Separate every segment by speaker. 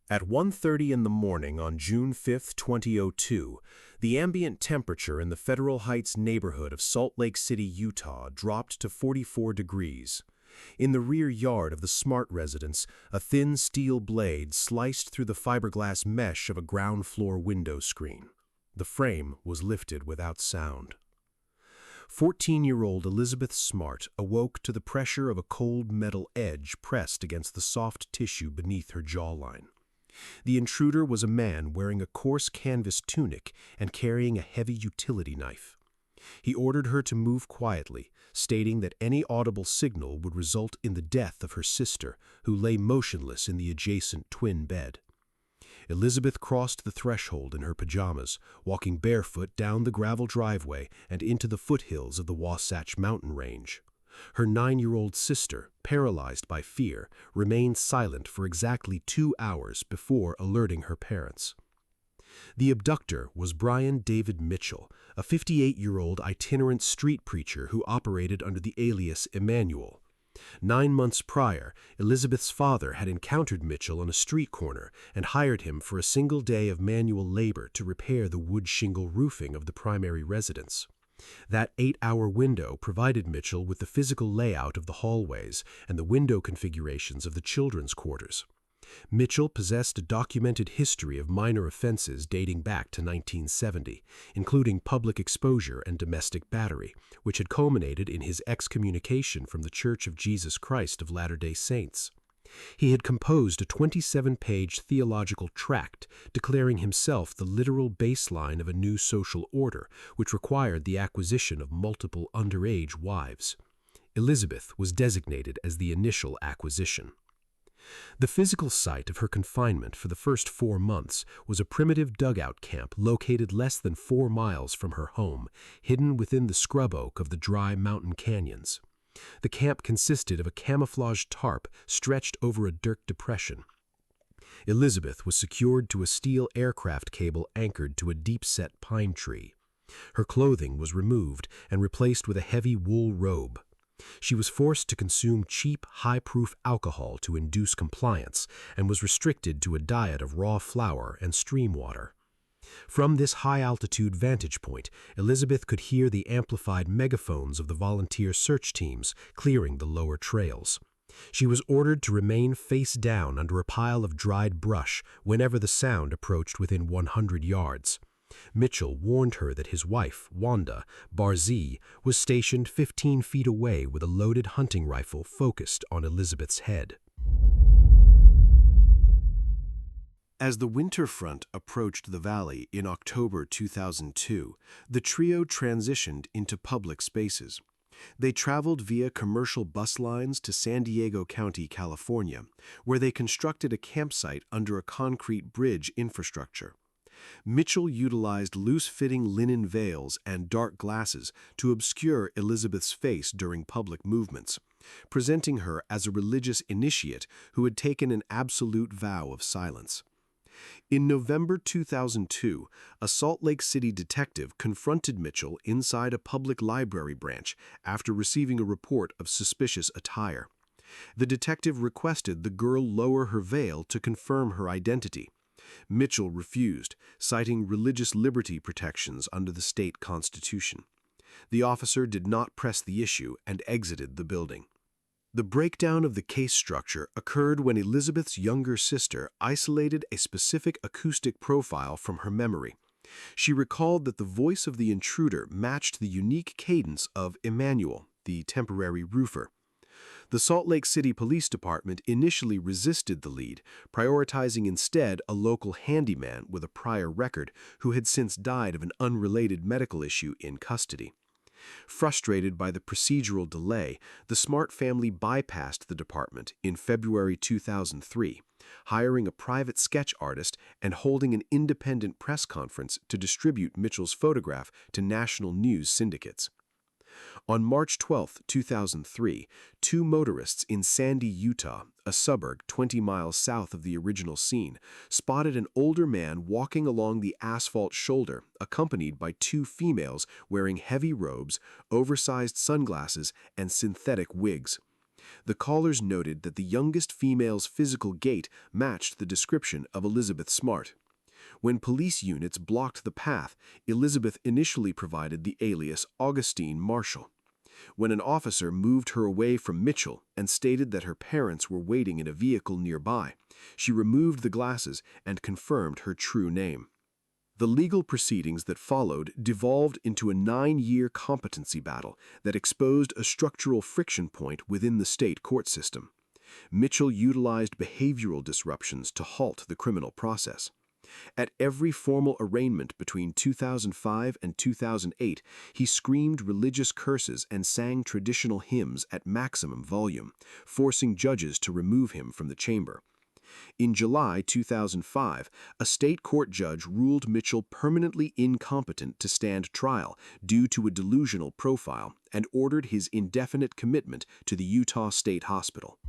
Speaker 1: At 1:30 in the morning on June 5, 2002, the ambient temperature in the Federal Heights neighborhood of Salt Lake City, Utah dropped to 44 degrees. In the rear yard of the Smart residence, a thin steel blade sliced through the fiberglass mesh of a ground-floor window screen. The frame was lifted without sound. 14-year-old Elizabeth Smart awoke to the pressure of a cold metal edge pressed against the soft tissue beneath her jawline. The intruder was a man wearing a coarse canvas tunic and carrying a heavy utility knife. He ordered her to move quietly, stating that any audible signal would result in the death of her sister, who lay motionless in the adjacent twin bed. Elizabeth crossed the threshold in her pajamas, walking barefoot down the gravel driveway and into the foothills of the Wasatch Mountain Range. Her 9-year-old sister, paralyzed by fear, remained silent for exactly 2 hours before alerting her parents. The abductor was Brian David Mitchell, a 58-year-old itinerant street preacher who operated under the alias Emmanuel. 9 months prior, Elizabeth's father had encountered Mitchell on a street corner and hired him for a single day of manual labor to repair the wood shingle roofing of the primary residence. That 8-hour window provided Mitchell with the physical layout of the hallways and the window configurations of the children's quarters. Mitchell possessed a documented history of minor offenses dating back to 1970, including public exposure and domestic battery, which had culminated in his excommunication from the Church of Jesus Christ of Latter-day Saints. He had composed a 27-page theological tract declaring himself the literal baseline of a new social order, which required the acquisition of multiple underage wives. Elizabeth was designated as the initial acquisition. The physical site of her confinement for the first 4 months was a primitive dugout camp located less than 4 miles from her home, hidden within the scrub oak of the dry mountain canyons. The camp consisted of a camouflaged tarp stretched over a dirt depression. Elizabeth was secured to a steel aircraft cable anchored to a deep-set pine tree. Her clothing was removed and replaced with a heavy wool robe. She was forced to consume cheap, high-proof alcohol to induce compliance and was restricted to a diet of raw flour and stream water. From this high-altitude vantage point, Elizabeth could hear the amplified megaphones of the volunteer search teams clearing the lower trails. She was ordered to remain face down under a pile of dried brush whenever the sound approached within 100 yards. Mitchell warned her that his wife, Wanda Barzee, was stationed 15 feet away with a loaded hunting rifle focused on Elizabeth's head. As the winter front approached the valley in October 2002, the trio transitioned into public spaces. They traveled via commercial bus lines to San Diego County, California, where they constructed a campsite under a concrete bridge infrastructure. Mitchell utilized loose-fitting linen veils and dark glasses to obscure Elizabeth's face during public movements, presenting her as a religious initiate who had taken an absolute vow of silence. In November 2002, a Salt Lake City detective confronted Mitchell inside a public library branch after receiving a report of suspicious attire. The detective requested the girl lower her veil to confirm her identity. Mitchell refused, citing religious liberty protections under the state constitution. The officer did not press the issue and exited the building. The breakdown of the case structure occurred when Elizabeth's younger sister isolated a specific acoustic profile from her memory. She recalled that the voice of the intruder matched the unique cadence of Emmanuel, the temporary roofer. The Salt Lake City Police Department initially resisted the lead, prioritizing instead a local handyman with a prior record who had since died of an unrelated medical issue in custody. Frustrated by the procedural delay, the Smart family bypassed the department in February 2003, hiring a private sketch artist and holding an independent press conference to distribute Mitchell's photograph to national news syndicates. On March 12, 2003, 2 motorists in Sandy, Utah, a suburb 20 miles south of the original scene, spotted an older man walking along the asphalt shoulder, accompanied by 2 females wearing heavy robes, oversized sunglasses, and synthetic wigs. The callers noted that the youngest female's physical gait matched the description of Elizabeth Smart. When police units blocked the path, Elizabeth initially provided the alias Augustine Marshall. When an officer moved her away from Mitchell and stated that her parents were waiting in a vehicle nearby, she removed the glasses and confirmed her true name. The legal proceedings that followed devolved into a 9-year competency battle that exposed a structural friction point within the state court system. Mitchell utilized behavioral disruptions to halt the criminal process. At every formal arraignment between 2005 and 2008, he screamed religious curses and sang traditional hymns at maximum volume, forcing judges to remove him from the chamber. In July 2005, a state court judge ruled Mitchell permanently incompetent to stand trial due to a delusional profile and ordered his indefinite commitment to the Utah State Hospital.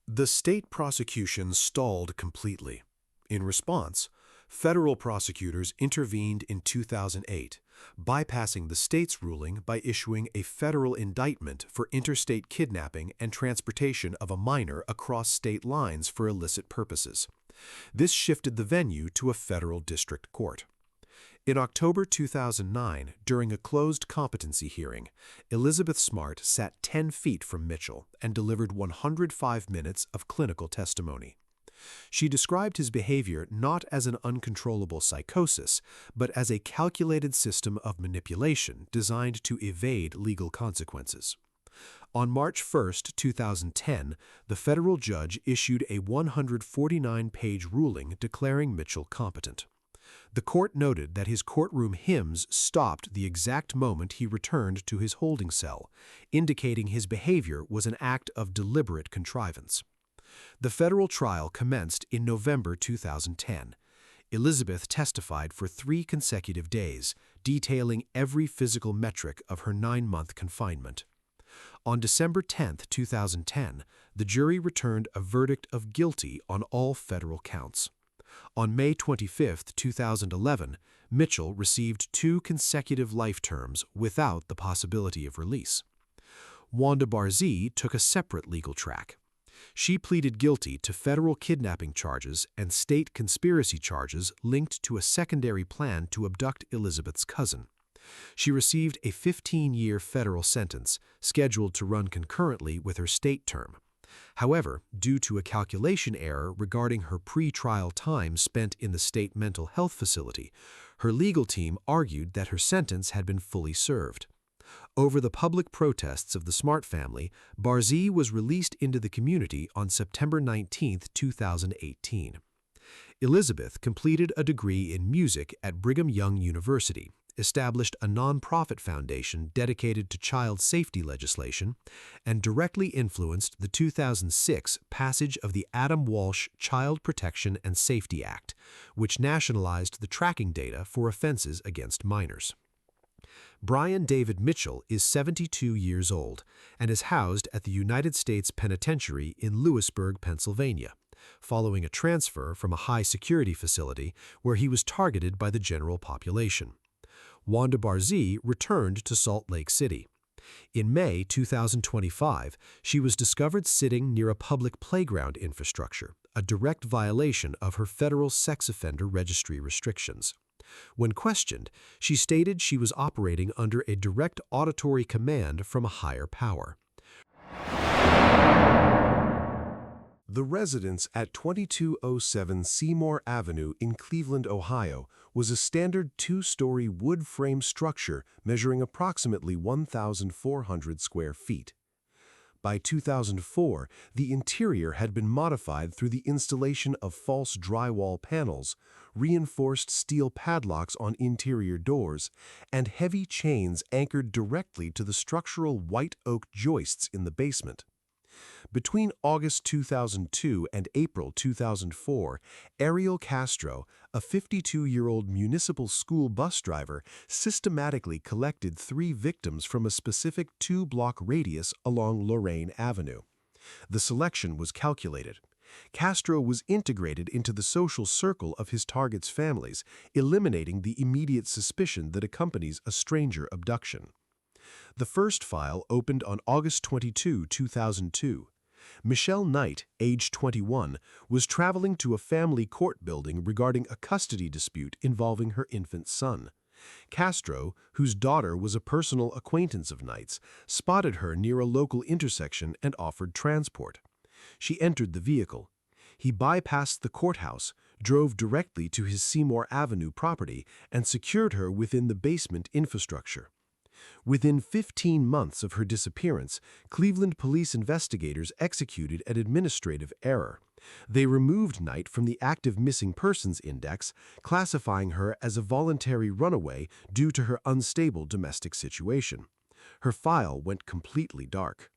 Speaker 1: The state prosecution stalled completely. In response, federal prosecutors intervened in 2008, bypassing the state's ruling by issuing a federal indictment for interstate kidnapping and transportation of a minor across state lines for illicit purposes. This shifted the venue to a federal district court. In October 2009, during a closed competency hearing, Elizabeth Smart sat 10 feet from Mitchell and delivered 105 minutes of clinical testimony. She described his behavior not as an uncontrollable psychosis, but as a calculated system of manipulation designed to evade legal consequences. On March 1, 2010, the federal judge issued a 149-page ruling declaring Mitchell competent. The court noted that his courtroom hymns stopped the exact moment he returned to his holding cell, indicating his behavior was an act of deliberate contrivance. The federal trial commenced in November 2010. Elizabeth testified for 3 consecutive days, detailing every physical metric of her 9-month confinement. On December 10, 2010, the jury returned a verdict of guilty on all federal counts. On May 25, 2011, Mitchell received 2 consecutive life terms without the possibility of release. Wanda Barzee took a separate legal track. She pleaded guilty to federal kidnapping charges and state conspiracy charges linked to a secondary plan to abduct Elizabeth's cousin. She received a 15-year federal sentence, scheduled to run concurrently with her state term. However, due to a calculation error regarding her pre-trial time spent in the state mental health facility, her legal team argued that her sentence had been fully served. Over the public protests of the Smart family, Barzee was released into the community on September 19, 2018. Elizabeth completed a degree in music at Brigham Young University, established a nonprofit foundation dedicated to child safety legislation, and directly influenced the 2006 passage of the Adam Walsh Child Protection and Safety Act, which nationalized the tracking data for offenses against minors. Brian David Mitchell is 72 years old and is housed at the United States Penitentiary in Lewisburg, Pennsylvania, following a transfer from a high-security facility where he was targeted by the general population. Wanda Barzee returned to Salt Lake City. In May 2025, she was discovered sitting near a public playground infrastructure, a direct violation of her federal sex offender registry restrictions. When questioned, she stated she was operating under a direct auditory command from a higher power. The residence at 2207 Seymour Avenue in Cleveland, Ohio, was a standard 2-story wood frame structure measuring approximately 1,400 square feet. By 2004, the interior had been modified through the installation of false drywall panels, reinforced steel padlocks on interior doors, and heavy chains anchored directly to the structural white oak joists in the basement. Between August 2002 and April 2004, Ariel Castro, a 52-year-old municipal school bus driver, systematically collected 3 victims from a specific 2-block radius along Lorraine Avenue. The selection was calculated. Castro was integrated into the social circle of his targets' families, eliminating the immediate suspicion that accompanies a stranger abduction. The first file opened on August 22, 2002. Michelle Knight, age 21, was traveling to a family court building regarding a custody dispute involving her infant son. Castro, whose daughter was a personal acquaintance of Knight's, spotted her near a local intersection and offered transport. She entered the vehicle. He bypassed the courthouse, drove directly to his Seymour Avenue property, and secured her within the basement infrastructure. Within 15 months of her disappearance, Cleveland police investigators executed an administrative error. They removed Knight from the active missing persons index, classifying her as a voluntary runaway due to her unstable domestic situation. Her file went completely dark.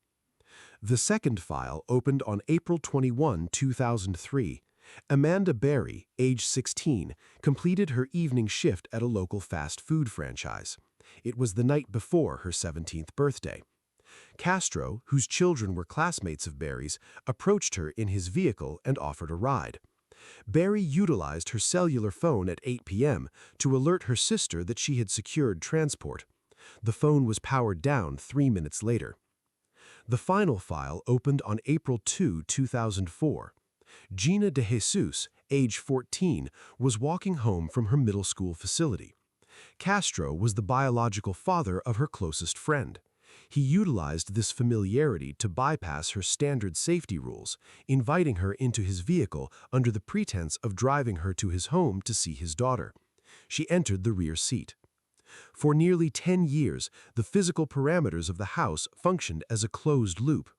Speaker 1: The second file opened on April 21, 2003. Amanda Berry, age 16, completed her evening shift at a local fast food franchise. It was the night before her 17th birthday. Castro, whose children were classmates of Berry's, approached her in his vehicle and offered a ride. Berry utilized her cellular phone at 8 p.m. to alert her sister that she had secured transport. The phone was powered down 3 minutes later. The final file opened on April 2, 2004. Gina De Jesus, age 14, was walking home from her middle school facility. Castro was the biological father of her closest friend. He utilized this familiarity to bypass her standard safety rules, inviting her into his vehicle under the pretense of driving her to his home to see his daughter. She entered the rear seat. For nearly 10 years, the physical parameters of the house functioned as a closed loop.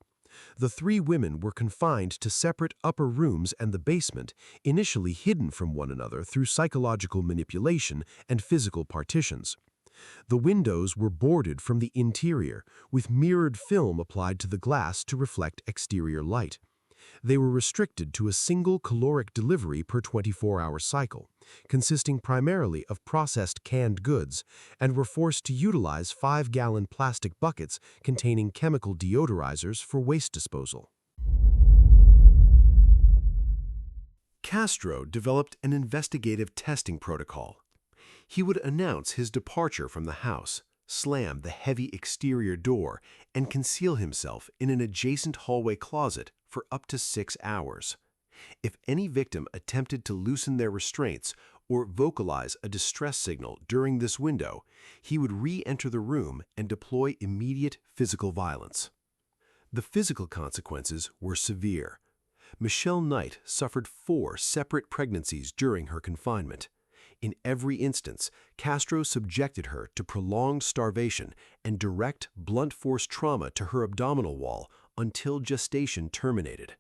Speaker 1: The three women were confined to separate upper rooms and the basement, initially hidden from one another through psychological manipulation and physical partitions. The windows were boarded from the interior, with mirrored film applied to the glass to reflect exterior light. They were restricted to a single caloric delivery per 24-hour cycle, consisting primarily of processed canned goods, and were forced to utilize 5-gallon plastic buckets containing chemical deodorizers for waste disposal. Castro developed an investigative testing protocol. He would announce his departure from the house, slam the heavy exterior door, and conceal himself in an adjacent hallway closet for up to 6 hours. If any victim attempted to loosen their restraints or vocalize a distress signal during this window, he would re-enter the room and deploy immediate physical violence. The physical consequences were severe. Michelle Knight suffered 4 separate pregnancies during her confinement. In every instance, Castro subjected her to prolonged starvation and direct blunt force trauma to her abdominal wall until gestation terminated.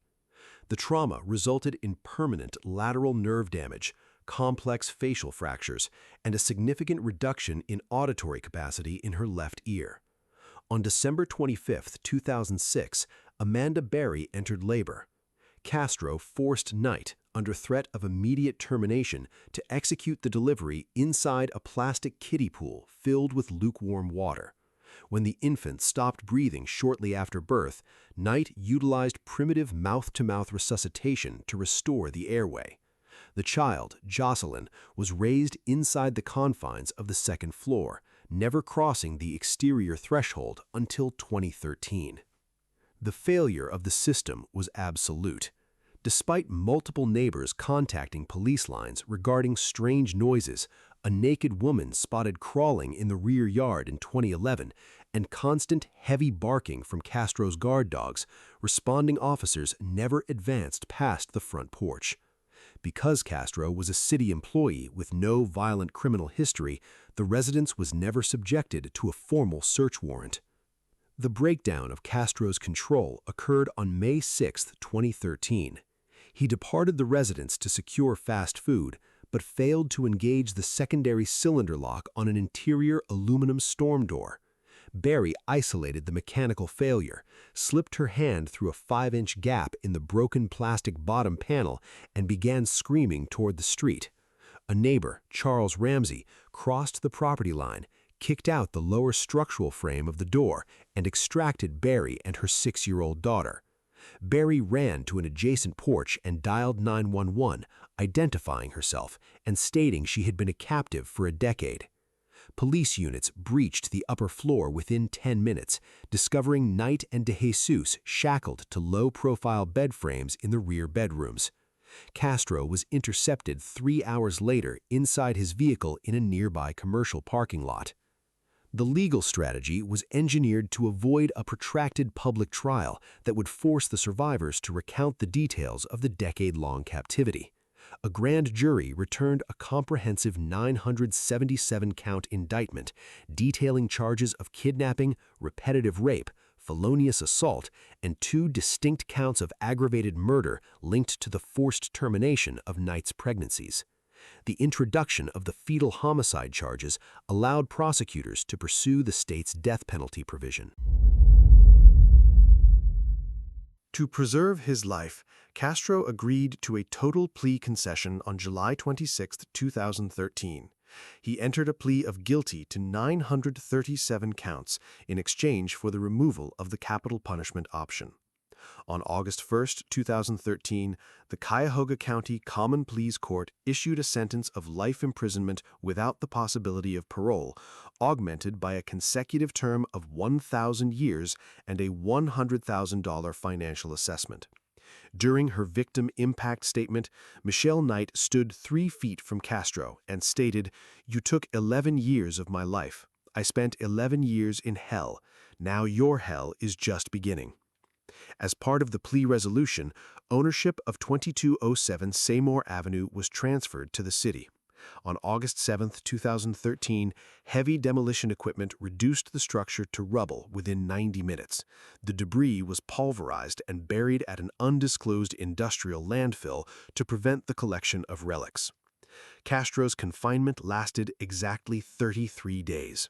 Speaker 1: The trauma resulted in permanent lateral nerve damage, complex facial fractures, and a significant reduction in auditory capacity in her left ear. On December 25, 2006, Amanda Berry entered labor. Castro forced Knight, under threat of immediate termination, to execute the delivery inside a plastic kiddie pool filled with lukewarm water. When the infant stopped breathing shortly after birth, Knight utilized primitive mouth-to-mouth resuscitation to restore the airway. The child, Jocelyn, was raised inside the confines of the second floor, never crossing the exterior threshold until 2013. The failure of the system was absolute. Despite multiple neighbors contacting police lines regarding strange noises, a naked woman spotted crawling in the rear yard in 2011, and constant heavy barking from Castro's guard dogs, responding officers never advanced past the front porch. Because Castro was a city employee with no violent criminal history, the residence was never subjected to a formal search warrant. The breakdown of Castro's control occurred on May 6, 2013. He departed the residence to secure fast food, but failed to engage the secondary cylinder lock on an interior aluminum storm door. Berry isolated the mechanical failure, slipped her hand through a 5-inch gap in the broken plastic bottom panel, and began screaming toward the street. A neighbor, Charles Ramsey, crossed the property line, kicked out the lower structural frame of the door, and extracted Berry and her 6-year-old daughter. Berry ran to an adjacent porch and dialed 911, identifying herself and stating she had been a captive for a decade. police units breached the upper floor within 10 minutes, discovering Knight and DeJesus shackled to low-profile bed frames in the rear bedrooms. Castro was intercepted 3 hours later inside his vehicle in a nearby commercial parking lot. The legal strategy was engineered to avoid a protracted public trial that would force the survivors to recount the details of the decade-long captivity. A grand jury returned a comprehensive 977-count indictment detailing charges of kidnapping, repetitive rape, felonious assault, and 2 distinct counts of aggravated murder linked to the forced termination of Knight's pregnancies. The introduction of the fetal homicide charges allowed prosecutors to pursue the state's death penalty provision. To preserve his life, Castro agreed to a total plea concession on July 26, 2013. He entered a plea of guilty to 937 counts in exchange for the removal of the capital punishment option. On August 1, 2013, the Cuyahoga County Common Pleas Court issued a sentence of life imprisonment without the possibility of parole, augmented by a consecutive term of 1,000 years and a $100,000 financial assessment. During her victim impact statement, Michelle Knight stood 3 feet from Castro and stated, "You took 11 years of my life. I spent 11 years in hell. Now your hell is just beginning." As part of the plea resolution, ownership of 2207 Seymour Avenue was transferred to the city. On August 7, 2013, heavy demolition equipment reduced the structure to rubble within 90 minutes. The debris was pulverized and buried at an undisclosed industrial landfill to prevent the collection of relics. Castro's confinement lasted exactly 33 days.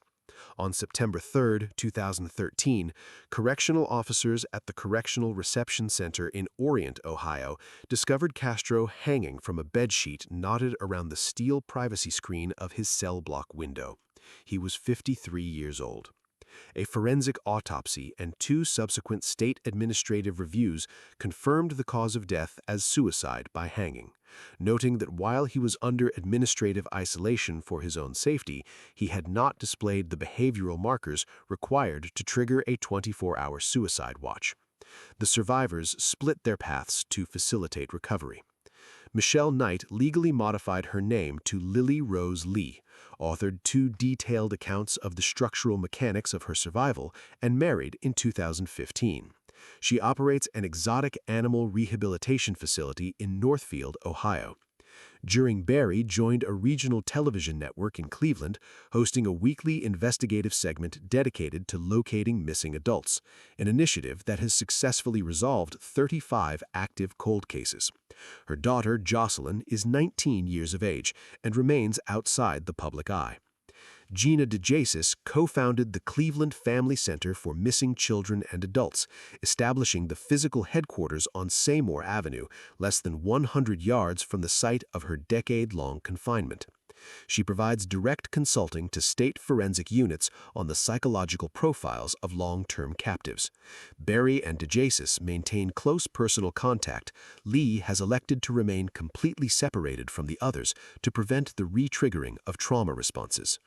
Speaker 1: On September 3, 2013, correctional officers at the Correctional Reception Center in Orient, Ohio, discovered Castro hanging from a bedsheet knotted around the steel privacy screen of his cell block window. He was 53 years old. A forensic autopsy and 2 subsequent state administrative reviews confirmed the cause of death as suicide by hanging, noting that while he was under administrative isolation for his own safety, he had not displayed the behavioral markers required to trigger a 24-hour suicide watch. The survivors split their paths to facilitate recovery. Michelle Knight legally modified her name to Lily Rose Lee, authored 2 detailed accounts of the structural mechanics of her survival, and married in 2015. She operates an exotic animal rehabilitation facility in Northfield, Ohio. Barry joined a regional television network in Cleveland, hosting a weekly investigative segment dedicated to locating missing adults, an initiative that has successfully resolved 35 active cold cases. Her daughter, Jocelyn, is 19 years of age and remains outside the public eye. Gina DeJesus co-founded the Cleveland Family Center for Missing Children and Adults, establishing the physical headquarters on Seymour Avenue, less than 100 yards from the site of her decade-long confinement. She provides direct consulting to state forensic units on the psychological profiles of long-term captives. Barry and DeJesus maintain close personal contact. Lee has elected to remain completely separated from the others to prevent the re-triggering of trauma responses.